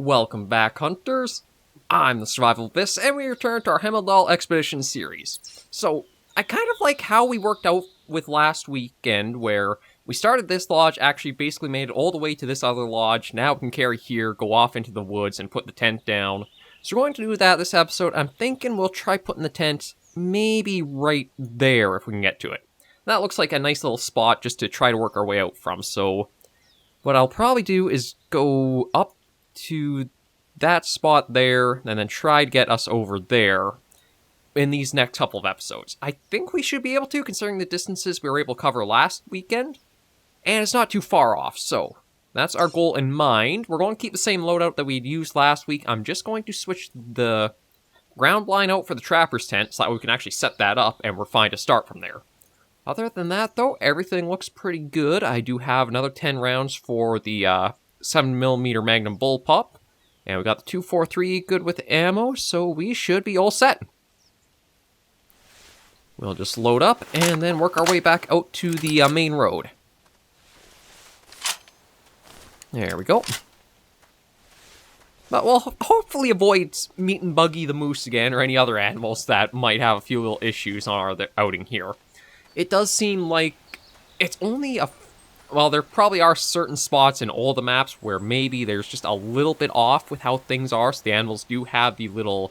Welcome back, hunters. I'm the SurvivalVis, and we return to our Hemmeldal Expedition series. So, I kind of like how we worked out with last weekend, where we started this lodge, actually basically made it all the way to this other lodge. Now we can carry here, go off into the woods, and put the tent down. So we're going to do that this episode. I'm thinking we'll try putting the tent maybe right there if we can get to it. That looks like a nice little spot just to try to work our way out from, so what I'll probably do is go up to that spot there, and then try to get us over there in these next couple of episodes. I think we should be able to, considering the distances we were able to cover last weekend, and it's not too far off, so that's our goal in mind. We're going to keep the same loadout that we'd used last week. I'm just going to switch the ground line out for the trapper's tent, so that we can actually set that up, and we're fine to start from there. Other than that, though, everything looks pretty good. I do have another 10 rounds for the 7mm Magnum Bullpup. And we got the 243 good with ammo, so we should be all set. We'll just load up and then work our way back out to the main road. There we go. But we'll hopefully avoid meeting Buggy the Moose again, or any other animals that might have a few little issues on our outing here. It does seem like it's only well, there probably are certain spots in all the maps where maybe there's just a little bit off with how things are, so the animals do have the little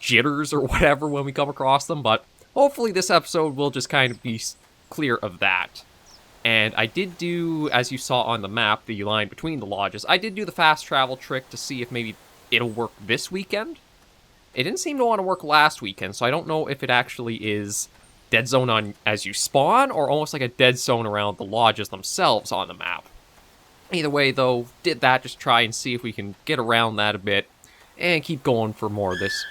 jitters or whatever when we come across them, but hopefully this episode will just kind of be clear of that. And I did do, as you saw on the map, the line between the lodges, I did do the fast travel trick to see if maybe it'll work this weekend. It didn't seem to want to work last weekend, so I don't know if it actually is dead zone on as you spawn, or almost like a dead zone around the lodges themselves on the map. Either way, though, did that, just try and see if we can get around that a bit, and keep going for more of this.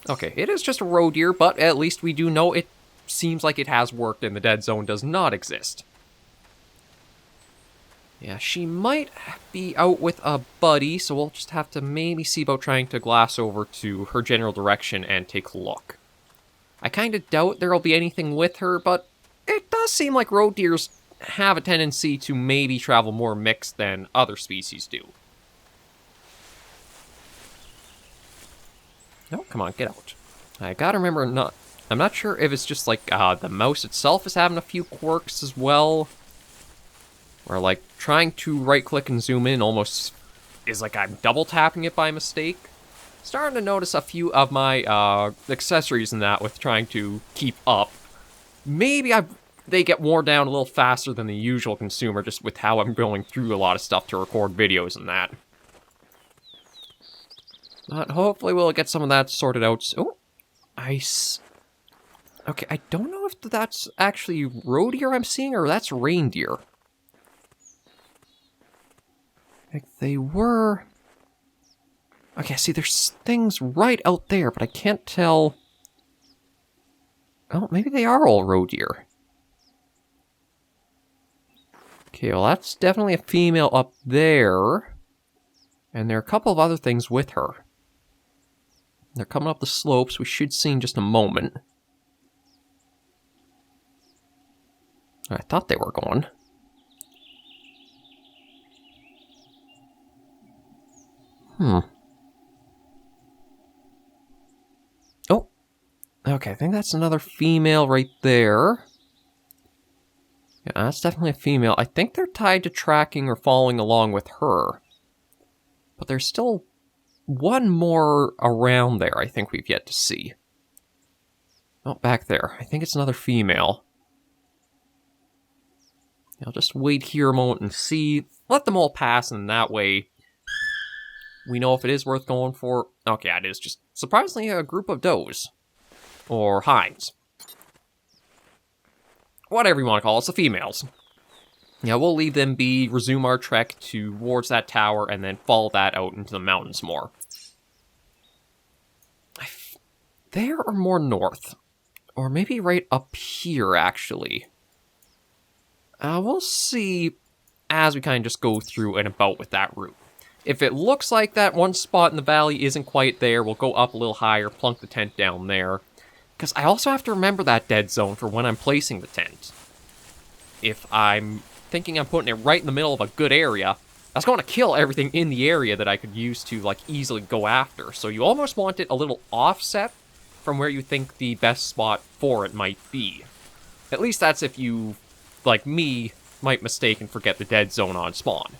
Okay, it is just a road deer, but at least we do know it seems like it has worked and the dead zone does not exist. Yeah, she might be out with a buddy, so we'll just have to maybe see about trying to glass over to her general direction and take a look. I kind of doubt there'll be anything with her, but it does seem like road deers have a tendency to maybe travel more mixed than other species do. Oh, come on, get out. I gotta remember I'm not sure if it's just like the mouse itself is having a few quirks as well. Or like trying to right click and zoom in almost is like I'm double tapping it by mistake. Starting to notice a few of my accessories in that with trying to keep up. Maybe they get worn down a little faster than the usual consumer, just with how I'm going through a lot of stuff to record videos and that. But hopefully we'll get some of that sorted out. Oh, ice. Okay, I don't know if that's actually roe deer I'm seeing, or that's reindeer. Like they were... Okay, see, there's things right out there, but I can't tell... Oh, maybe they are all roe deer. Okay, well, that's definitely a female up there. And there are a couple of other things with her. They're coming up the slopes, we should see in just a moment. I thought they were going. Oh, okay, I think that's another female right there. Yeah, that's definitely a female. I think they're tied to tracking or following along with her. But there's still one more around there I think we've yet to see. Oh, back there. I think it's another female. I'll just wait here a moment and see. Let them all pass, and that way we know if it is worth going for. Okay, it is just surprisingly a group of does. Or hinds. Whatever you want to call it, it's the females. Yeah, we'll leave them be, resume our trek towards that tower, and then follow that out into the mountains more. There or more north. Or maybe right up here, actually. We'll see as we kind of just go through and about with that route. If it looks like that one spot in the valley isn't quite there, we'll go up a little higher, plunk the tent down there. Because I also have to remember that dead zone for when I'm placing the tent. If I'm thinking I'm putting it right in the middle of a good area, That's going to kill everything in the area that I could use to, like, easily go after. So you almost want it a little offset from where you think the best spot for it might be. At least that's if you, like me, might mistake and forget the dead zone on spawn.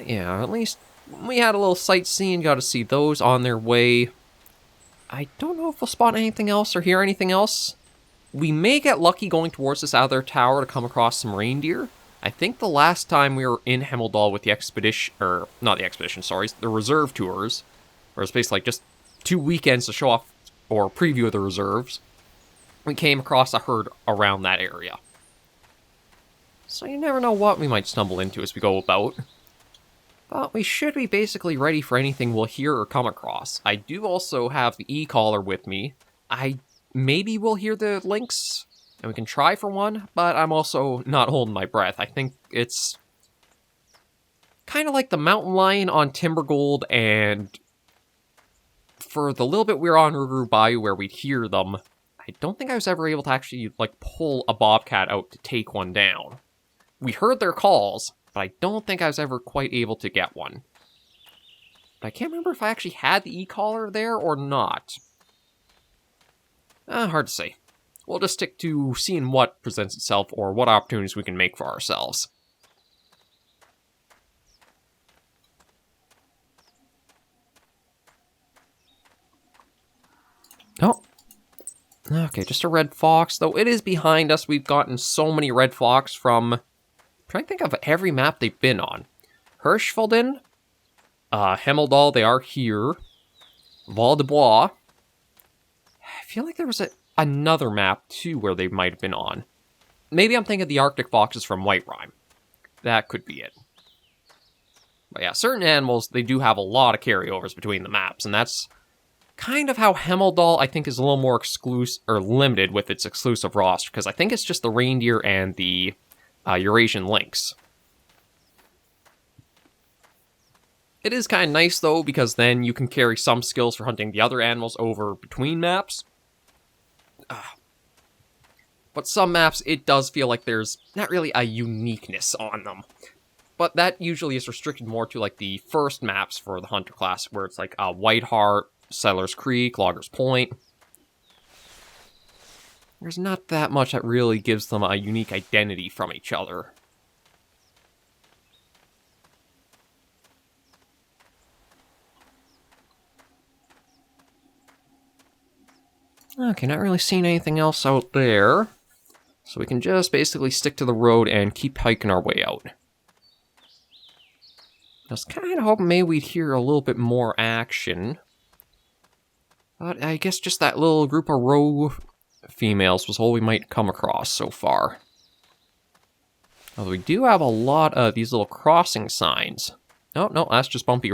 Yeah, at least we had a little sightseeing, got to see those on their way. I don't know if we'll spot anything else or hear anything else. We may get lucky going towards this other tower to come across some reindeer. I think the last time we were in Hemmeldal with the expedition, or not the expedition, sorry, the reserve tours, where it's basically like just 2 weekends to show off or preview the reserves, we came across a herd around that area. So you never know what we might stumble into as we go about. But we should be basically ready for anything we'll hear or come across. I do also have the e-collar with me. Maybe we'll hear the lynx, and we can try for one, but I'm also not holding my breath. I think it's kind of like the mountain lion on Timbergold, and for the little bit we were on Ruru Bayou where we'd hear them, I don't think I was ever able to actually, like, pull a bobcat out to take one down. We heard their calls, but I don't think I was ever quite able to get one. But I can't remember if I actually had the e-collar there or not. Hard to say. We'll just stick to seeing what presents itself or what opportunities we can make for ourselves. Oh. Okay, just a red fox, though it is behind us. We've gotten so many red fox from... I'm trying to think of every map they've been on. Hirschfelden, Hemmeldal, they are here. Val de Bois. I feel like there was another map, too, where they might have been on. Maybe I'm thinking the Arctic foxes from White Rime. That could be it. But yeah, certain animals, they do have a lot of carryovers between the maps, and that's kind of how Hemmeldal, I think, is a little more exclusive, or limited with its exclusive roster, because I think it's just the reindeer and the Eurasian lynx. It is kind of nice, though, because then you can carry some skills for hunting the other animals over between maps. But some maps, it does feel like there's not really a uniqueness on them. But that usually is restricted more to, like, the first maps for the Hunter class, where it's like White Heart, Settlers Creek, Loggers Point. There's not that much that really gives them a unique identity from each other. Okay, not really seeing anything else out there. So we can just basically stick to the road and keep hiking our way out. I was kind of hoping maybe we'd hear a little bit more action. But I guess just that little group of row females was all we might come across so far. Although we do have a lot of these little crossing signs. Oh, no, that's just bumpy...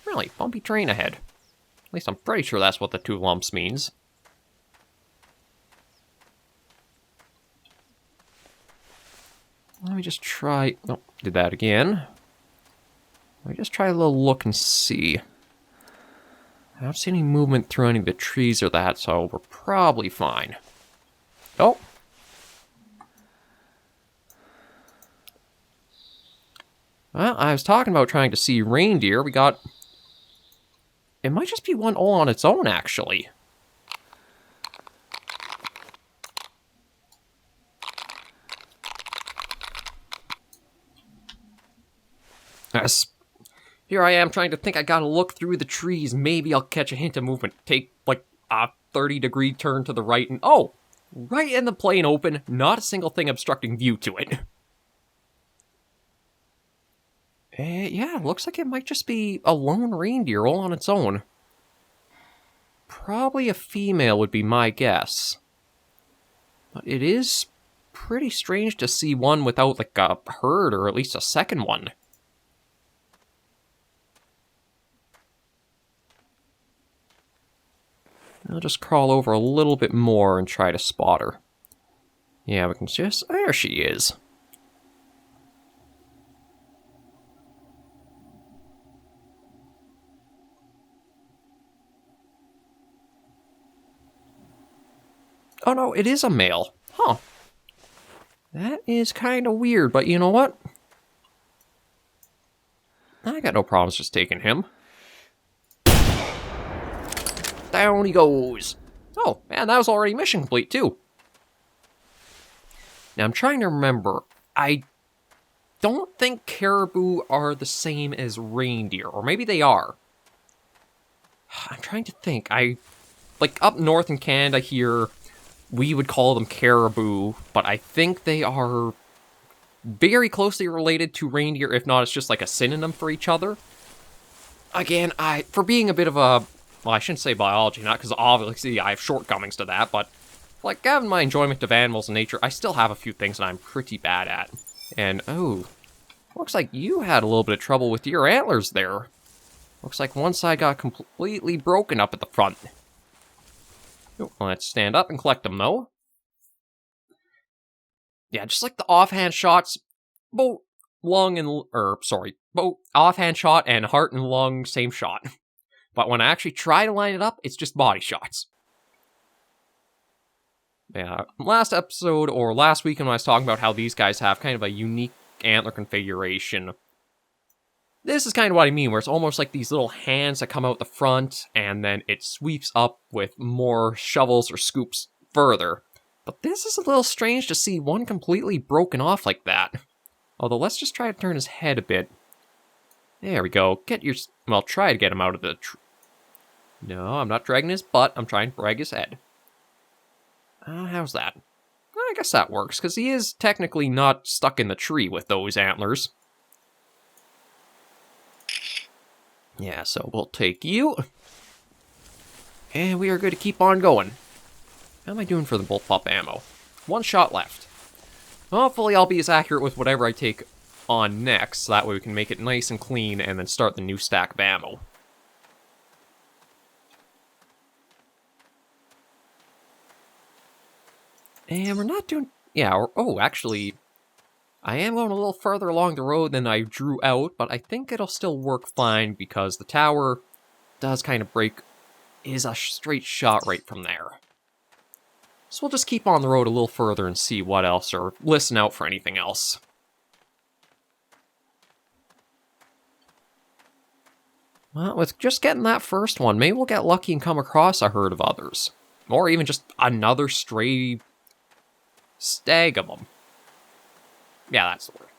Really, bumpy terrain ahead. At least I'm pretty sure that's what the 2 lumps means. Let me just try... Oh, did that again. Let me just try a little look and see. I don't see any movement through any of the trees or that, so we're probably fine. Oh! Well, I was talking about trying to see reindeer. We got... It might just be one all on its own, actually. Yes. Here I am trying to think I gotta look through the trees. Maybe I'll catch a hint of movement. Take, like, a 30-degree turn to the right and... Oh! Right in the plain open. Not a single thing obstructing view to it. Yeah, looks like it might just be a lone reindeer all on its own. Probably a female would be my guess. But it is pretty strange to see one without, like, a herd or at least a second one. I'll just crawl over a little bit more and try to spot her. Yeah, we can just... There she is. Oh no, it is a male. Huh. That is kind of weird, but you know what? I got no problems just taking him. Down he goes. Oh, man, that was already mission complete, too. Now, I'm trying to remember. I don't think caribou are the same as reindeer, or maybe they are. I'm trying to think. Like, up north in Canada here, we would call them caribou, but I think they are very closely related to reindeer. If not, it's just like a synonym for each other. Again, for being a bit of a... Well, I shouldn't say biology, not because obviously I have shortcomings to that, but like having my enjoyment of animals and nature, I still have a few things that I'm pretty bad at. And, oh, looks like you had a little bit of trouble with your antlers there. Looks like one side got completely broken up at the front. Oh, let's stand up and collect them, though. Yeah, just like the offhand shots, both offhand shot and heart and lung, same shot. But when I actually try to line it up, it's just body shots. Yeah, last episode, or last weekend when I was talking about how these guys have kind of a unique antler configuration, this is kind of what I mean, where it's almost like these little hands that come out the front, and then it sweeps up with more shovels or scoops further. But this is a little strange to see one completely broken off like that. Although, let's just try to turn his head a bit. There we go. Try to get him out of the... No, I'm not dragging his butt. I'm trying to drag his head. How's that? I guess that works, because he is technically not stuck in the tree with those antlers. Yeah, so we'll take you. And we are going to keep on going. How am I doing for the bullpup ammo? 1 shot left. Hopefully I'll be as accurate with whatever I take on next, so that way we can make it nice and clean and then start the new stack of ammo. And we're not doing... Yeah, actually, I am going a little further along the road than I drew out, but I think it'll still work fine because the tower does kind of break... is a straight shot right from there. So we'll just keep on the road a little further and see what else, or listen out for anything else. Well, with just getting that first one, maybe we'll get lucky and come across a herd of others. Or even just another stray stag of them. Yeah, that's the word.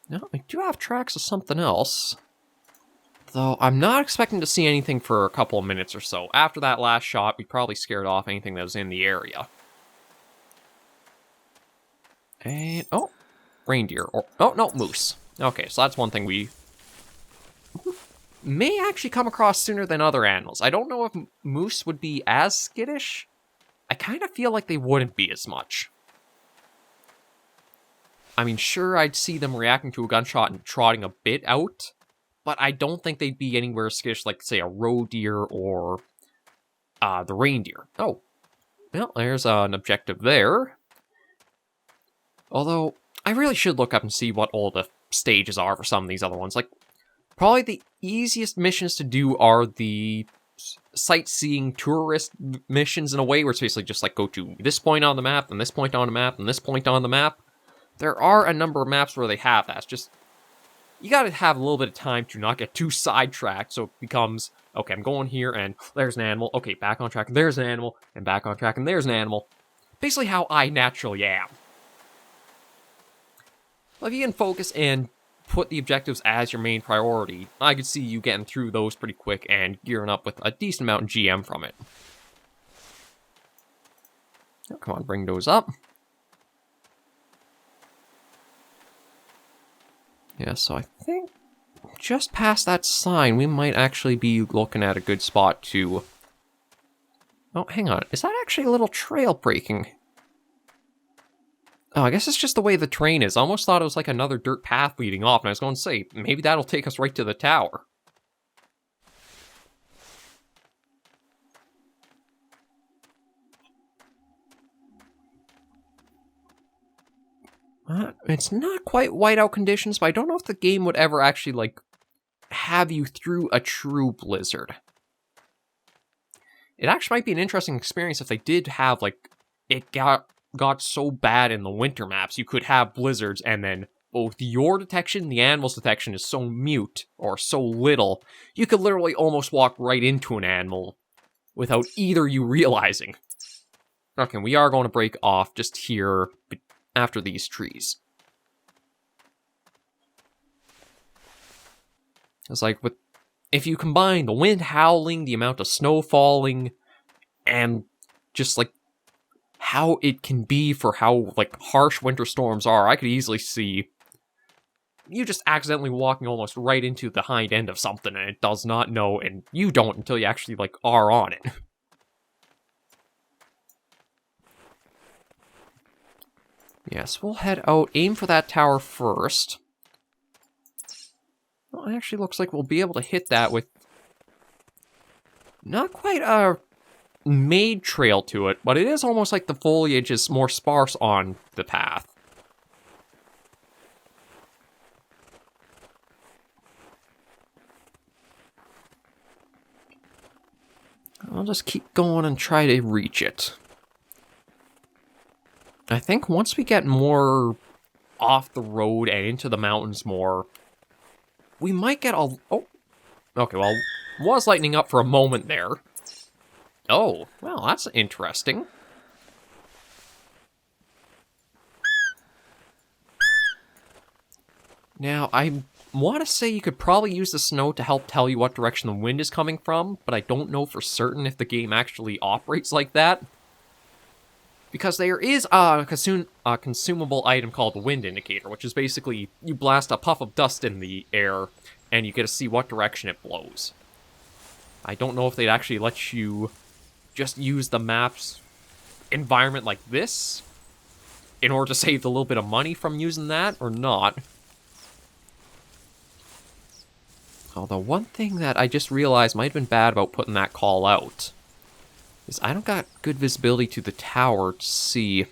Now, I do have tracks of something else. Though, I'm not expecting to see anything for a couple of minutes or so. After that last shot, we probably scared off anything that was in the area. And, oh, reindeer. Or, oh, no, moose. Okay, so that's one thing we may actually come across sooner than other animals. I don't know if moose would be as skittish. I kind of feel like they wouldn't be as much. I mean, sure, I'd see them reacting to a gunshot and trotting a bit out, but I don't think they'd be anywhere skittish like, say, a roe deer or the reindeer. Oh, well, there's an objective there. Although, I really should look up and see what all the stages are for some of these other ones. Like, probably the easiest missions to do are the sightseeing tourist missions in a way, where it's basically just like go to this point on the map, and this point on the map, and this point on the map. There are a number of maps where they have that. It's just, you gotta have a little bit of time to not get too sidetracked, so it becomes, okay, I'm going here, and there's an animal, okay, back on track, and there's an animal, and back on track, and there's an animal. Basically how I naturally am. Well, if you can focus and put the objectives as your main priority, I could see you getting through those pretty quick and gearing up with a decent amount of GM from it. Oh, come on, bring those up. Yeah, so I think just past that sign, we might actually be looking at a good spot to... Oh, hang on. Is that actually a little trail breaking? Oh, I guess it's just the way the terrain is. I almost thought it was like another dirt path leading off, and I was going to say, maybe that'll take us right to the tower. It's not quite whiteout conditions, but I don't know if the game would ever actually, like, have you through a true blizzard. it actually might be an interesting experience if they did have, like, it got so bad in the winter maps, you could have blizzards, and then both your detection and the animal's detection is so mute, or so little, you could literally almost walk right into an animal without either you realizing. Okay, we are going to break off just here after these trees. It's like, if you combine the wind howling, the amount of snow falling, and just, like, how it can be for how, like, harsh winter storms are, I could easily see you just accidentally walking almost right into the hind end of something, and it does not know, and you don't until you actually, like, are on it. Yes, we'll head out, aim for that tower first. Well, it actually looks like we'll be able to hit that with not quite a made trail to it, but it is almost like the foliage is more sparse on the path. I'll just keep going and try to reach it. I think once we get more off the road and into the mountains more, we might get a... Oh, okay, well, was lightening up for a moment there. Oh, well, that's interesting. Now, I want to say you could probably use the snow to help tell you what direction the wind is coming from, but I don't know for certain if the game actually operates like that. Because there is a consumable item called the wind indicator, which is basically you blast a puff of dust in the air, and you get to see what direction it blows. I don't know if they'd actually let you just use the map's environment like this in order to save a little bit of money from using that, or not. Although one thing that I just realized might have been bad about putting that call out is I don't got good visibility to the tower to see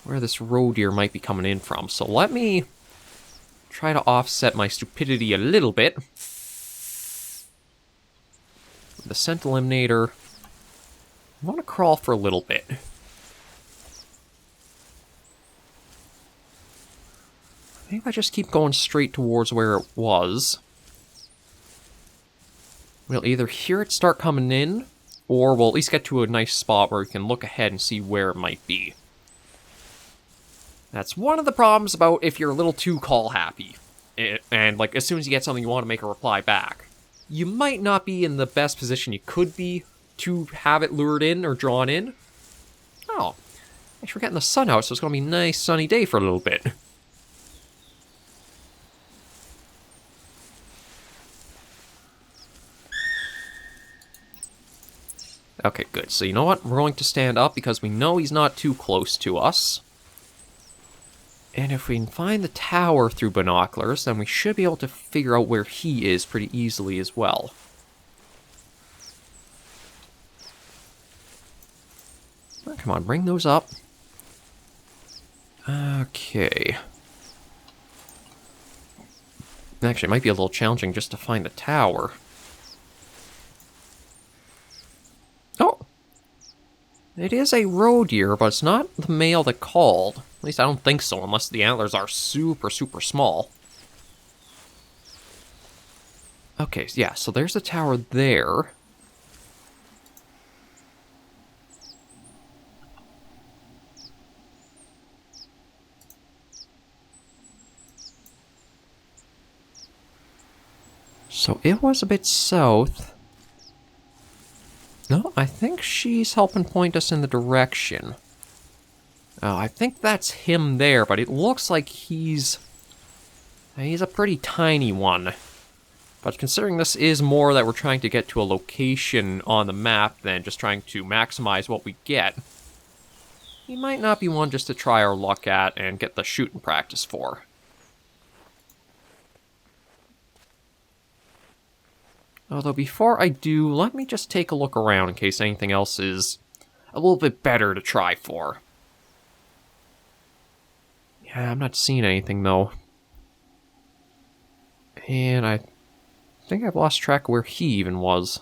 where this roe deer might be coming in from. So let me try to offset my stupidity a little bit. With the scent eliminator, I want to crawl for a little bit. I think if I just keep going straight towards where it was, we'll either hear it start coming in, or we'll at least get to a nice spot where we can look ahead and see where it might be. That's one of the problems about if you're a little too call happy. And, like, as soon as you get something, you want to make a reply back. You might not be in the best position you could be to have it lured in or drawn in. Oh, actually we're getting the sun out, so it's going to be a nice sunny day for a little bit. Okay, good. So you know what? We're going to stand up because we know he's not too close to us. And if we can find the tower through binoculars, then we should be able to figure out where he is pretty easily as well. Oh, come on, bring those up. Okay. Actually, it might be a little challenging just to find the tower. Oh! It is a roe deer, but it's not the male that called. At least I don't think so, unless the antlers are super, super small. Okay, yeah, so there's the tower there. So it was a bit south. No, I think she's helping point us in the direction. Oh, I think that's him there, but it looks like he's a pretty tiny one. But considering this is more that we're trying to get to a location on the map than just trying to maximize what we get, he might not be one just to try our luck at and get the shooting practice for. Although before I do, let me just take a look around in case anything else is a little bit better to try for. Yeah, I'm not seeing anything though. And I think I've lost track of where he even was.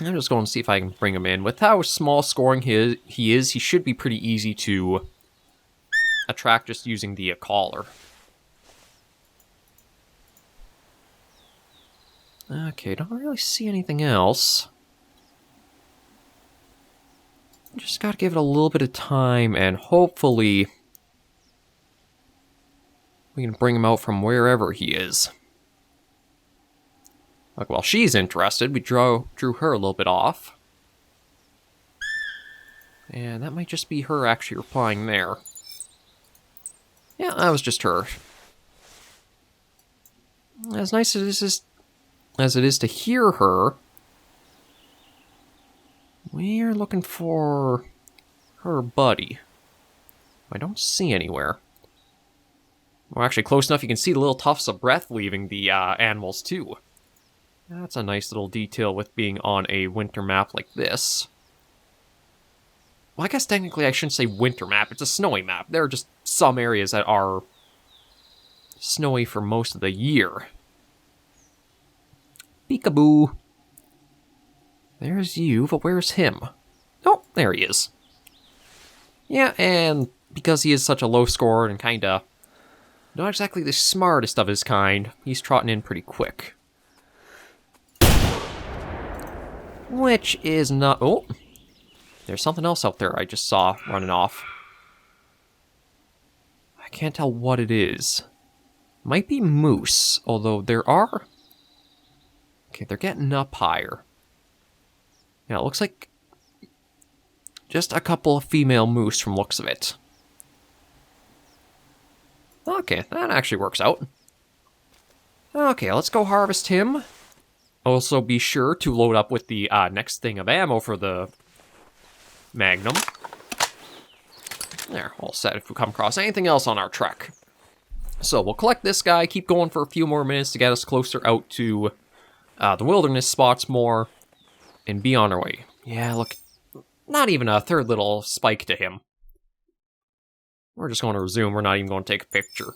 I'm just going to see if I can bring him in. With how small scoring he is, he should be pretty easy to attract just using the collar. Okay, don't really see anything else. Just gotta give it a little bit of time, and hopefully we can bring him out from wherever he is. Like, while she's interested, we drew her a little bit off. And that might just be her actually replying there. Yeah, that was just her. As nice as it is to hear her, we're looking for her buddy. I don't see anywhere. Well, actually, close enough you can see the little tufts of breath leaving the animals, too. That's a nice little detail with being on a winter map like this. Well, I guess technically I shouldn't say winter map, it's a snowy map. There are just some areas that are snowy for most of the year. Peekaboo. There's you, but where's him? Oh, there he is. Yeah, and because he is such a low scorer and kinda not exactly the smartest of his kind, he's trotting in pretty quick. Which is not... Oh! There's something else out there I just saw running off. I can't tell what it is. Might be moose, although there are... Okay, they're getting up higher. Yeah, it looks like just a couple of female moose from looks of it. Okay, that actually works out. Okay, let's go harvest him. Also, be sure to load up with the next thing of ammo for the Magnum. There, all set if we come across anything else on our trek. So, we'll collect this guy, keep going for a few more minutes to get us closer out to the wilderness spots more, and be on our way. Yeah, look, not even a third little spike to him. We're just going to resume, we're not even going to take a picture.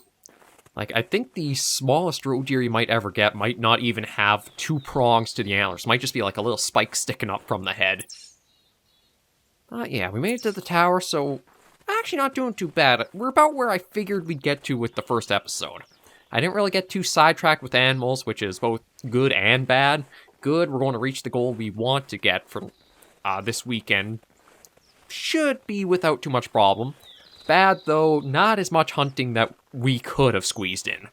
Like, I think the smallest roe deer you might ever get might not even have 2 prongs to the antlers. It might just be like a little spike sticking up from the head. Yeah, we made it to the tower, so actually not doing too bad. We're about where I figured we'd get to with the first episode. I didn't really get too sidetracked with animals, which is both good and bad. Good, we're going to reach the goal we want to get from this weekend. Should be without too much problem. Bad, though, not as much hunting that we could have squeezed in.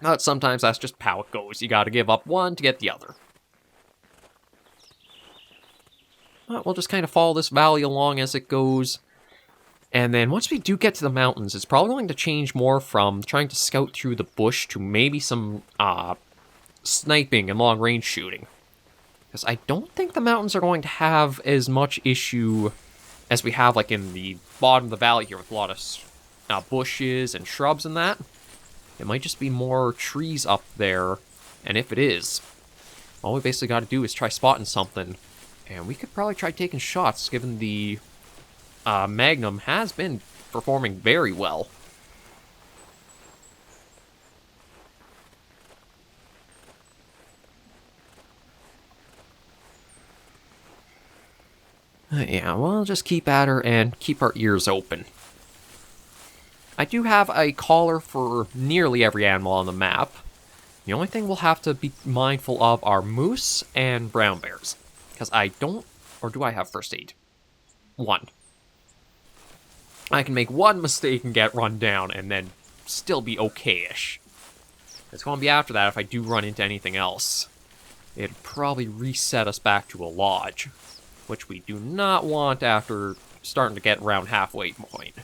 But sometimes that's just how it goes. You gotta give up one to get the other. But we'll just kind of follow this valley along as it goes. And then once we do get to the mountains, it's probably going to change more from trying to scout through the bush to maybe some sniping and long-range shooting. Because I don't think the mountains are going to have as much issue as we have like in the bottom of the valley here with a lot of bushes and shrubs and that. It might just be more trees up there, and if it is, all we basically got to do is try spotting something, and we could probably try taking shots, given the Magnum has been performing very well. Yeah, we'll just keep at her and keep our ears open. I do have a collar for nearly every animal on the map. The only thing we'll have to be mindful of are moose and brown bears. Because I don't... Or do I have first aid? 1. I can make one mistake and get run down and then still be okay-ish. It's going to be after that if I do run into anything else. It'd probably reset us back to a lodge, which we do not want after starting to get around halfway point.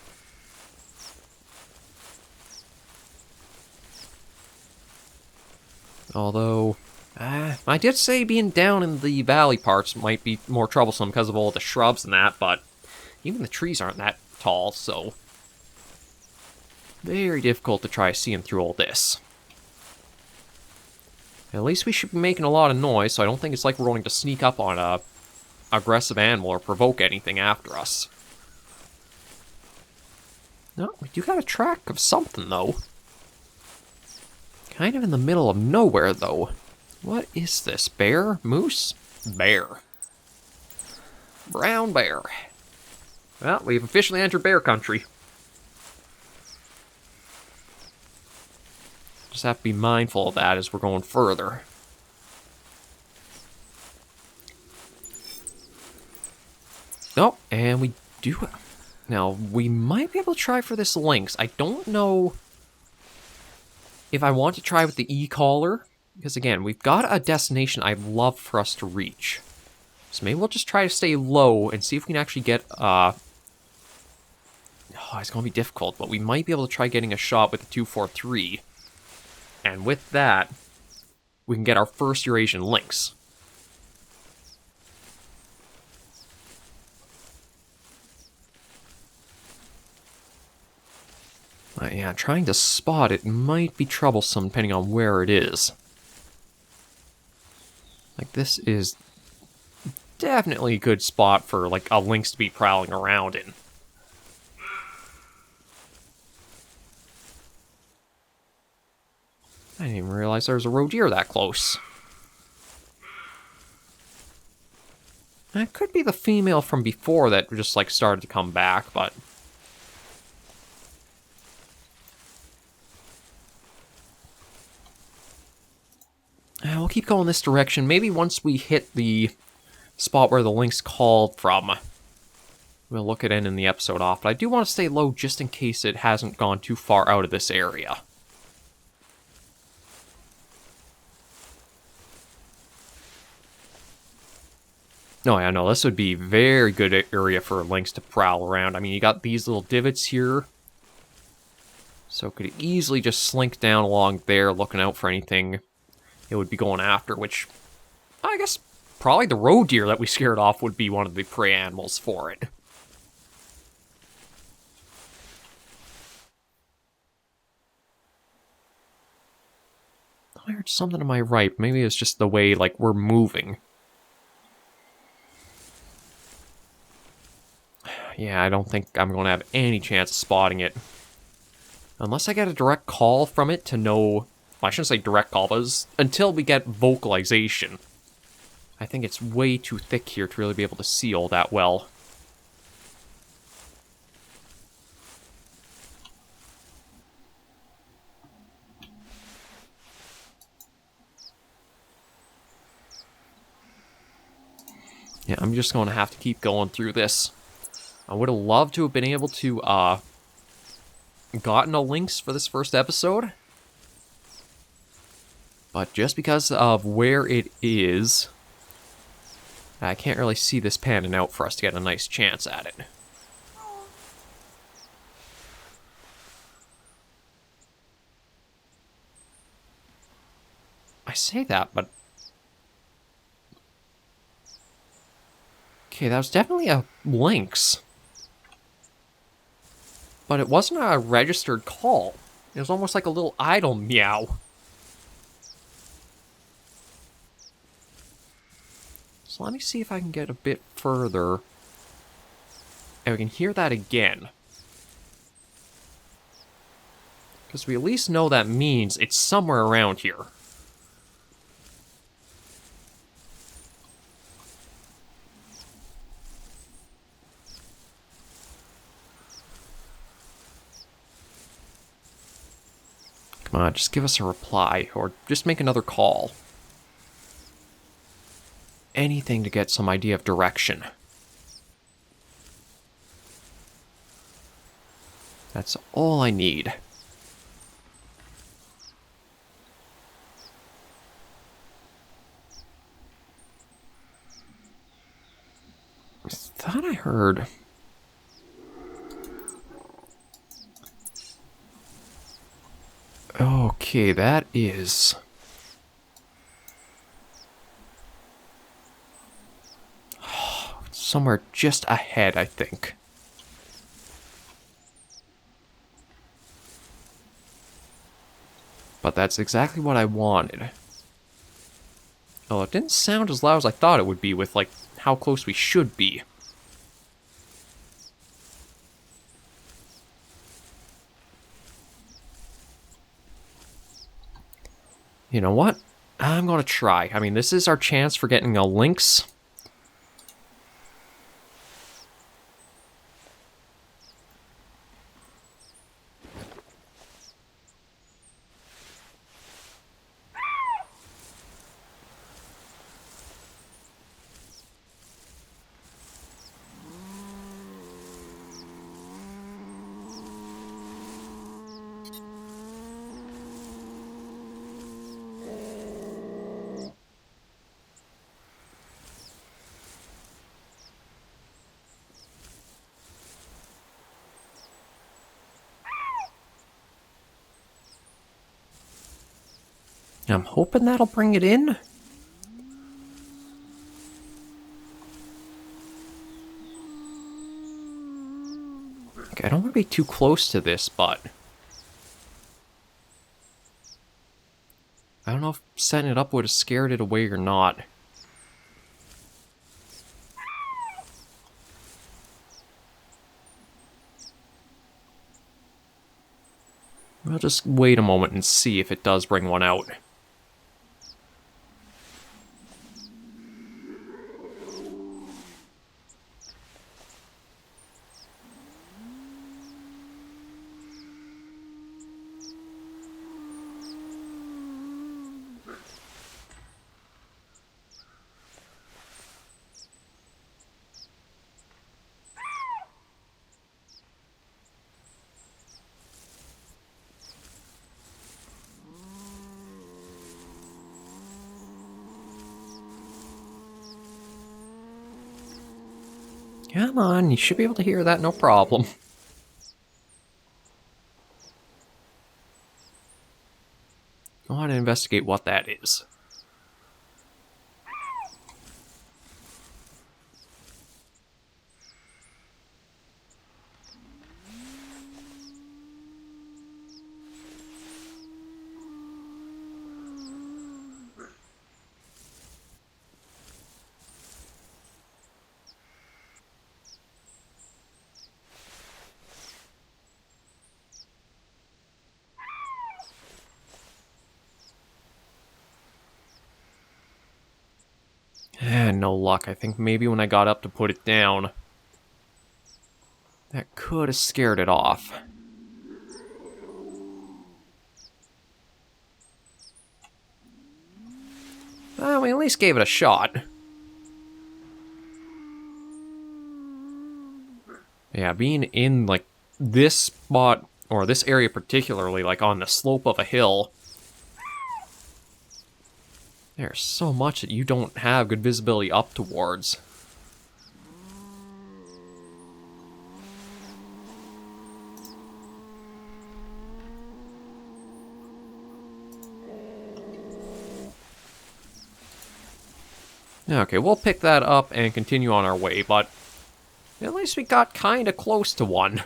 Although, I did say being down in the valley parts might be more troublesome because of all the shrubs and that, but even the trees aren't that tall, so very difficult to try seeing through all this. At least we should be making a lot of noise, so I don't think it's like we're going to sneak up on a aggressive animal or provoke anything after us. No, we do got a track of something, though. Kind of in the middle of nowhere, though. What is this? Bear? Moose? Bear. Brown bear. Well, we've officially entered bear country. Just have to be mindful of that as we're going further. Oh, and we do... Now, we might be able to try for this lynx. I don't know if I want to try with the e-collar, because again, we've got a destination I'd love for us to reach. So maybe we'll just try to stay low and see if we can actually get, oh, it's going to be difficult, but we might be able to try getting a shot with the 243. And with that, we can get our first Eurasian lynx. Yeah, trying to spot it might be troublesome depending on where it is. Like, this is definitely a good spot for, like, a lynx to be prowling around in. I didn't even realize there was a roe deer that close. That could be the female from before that just, like, started to come back, but... we'll keep going this direction. Maybe once we hit the spot where the lynx called from, we'll look at ending the episode off. But I do want to stay low just in case it hasn't gone too far out of this area. No, I know, this would be a very good area for a lynx to prowl around. I mean, you got these little divots here. So it could easily just slink down along there, looking out for anything it would be going after, which I guess probably the roe deer that we scared off would be one of the prey animals for it. I heard something to my right. Maybe it's just the way, like, we're moving. Yeah, I don't think I'm going to have any chance of spotting it. Unless I get a direct call from it to know... Well, I shouldn't say direct call, but until we get vocalization. I think it's way too thick here to really be able to see all that well. Yeah, I'm just going to have to keep going through this. I would have loved to have been able to, gotten a lynx for this first episode. But just because of where it is, I can't really see this panning out for us to get a nice chance at it. I say that, but... Okay, that was definitely a lynx. But it wasn't a registered call. It was almost like a little idle meow. So let me see if I can get a bit further. And we can hear that again. Because we at least know that means it's somewhere around here. Come on, just give us a reply, or just make another call. Anything to get some idea of direction. That's all I need. I thought I heard... Okay, that is... somewhere just ahead, I think. But that's exactly what I wanted. Oh, it didn't sound as loud as I thought it would be with, like, how close we should be. You know what? I'm gonna try. I mean, this is our chance for getting a lynx. I'm hoping that'll bring it in. Okay, I don't want to be too close to this, but I don't know if setting it up would have scared it away or not. We'll just wait a moment and see if it does bring one out. Come on, you should be able to hear that, no problem. Go on and investigate what that is. And no luck. I think maybe when I got up to put it down, that could have scared it off. Well, we at least gave it a shot. Yeah, being in, like, this spot, or this area particularly, like, on the slope of a hill, there's so much that you don't have good visibility up towards. Okay, we'll pick that up and continue on our way, but at least we got kinda close to one.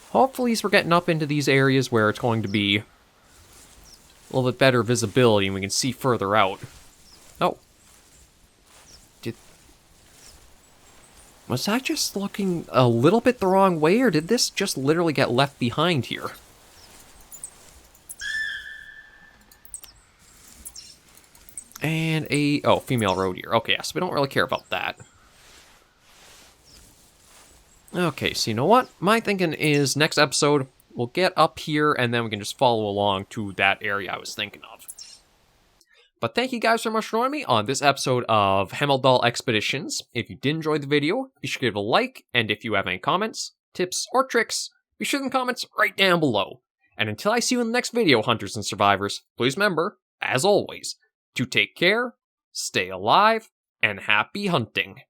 Hopefully as we're getting up into these areas where it's going to be a little bit better visibility and we can see further out. Oh. Was I just looking a little bit the wrong way, or did this just literally get left behind here? And oh, female roe deer. Okay, so we don't really care about that. Okay, so you know what? My thinking is next episode, we'll get up here and then we can just follow along to that area I was thinking of. But thank you guys so much for joining me on this episode of Hemmeldal Expeditions. If you did enjoy the video, be sure to give it a like, and if you have any comments, tips, or tricks, be sure in the comments right down below. And until I see you in the next video, hunters and survivors, please remember, as always, to take care, stay alive, and happy hunting.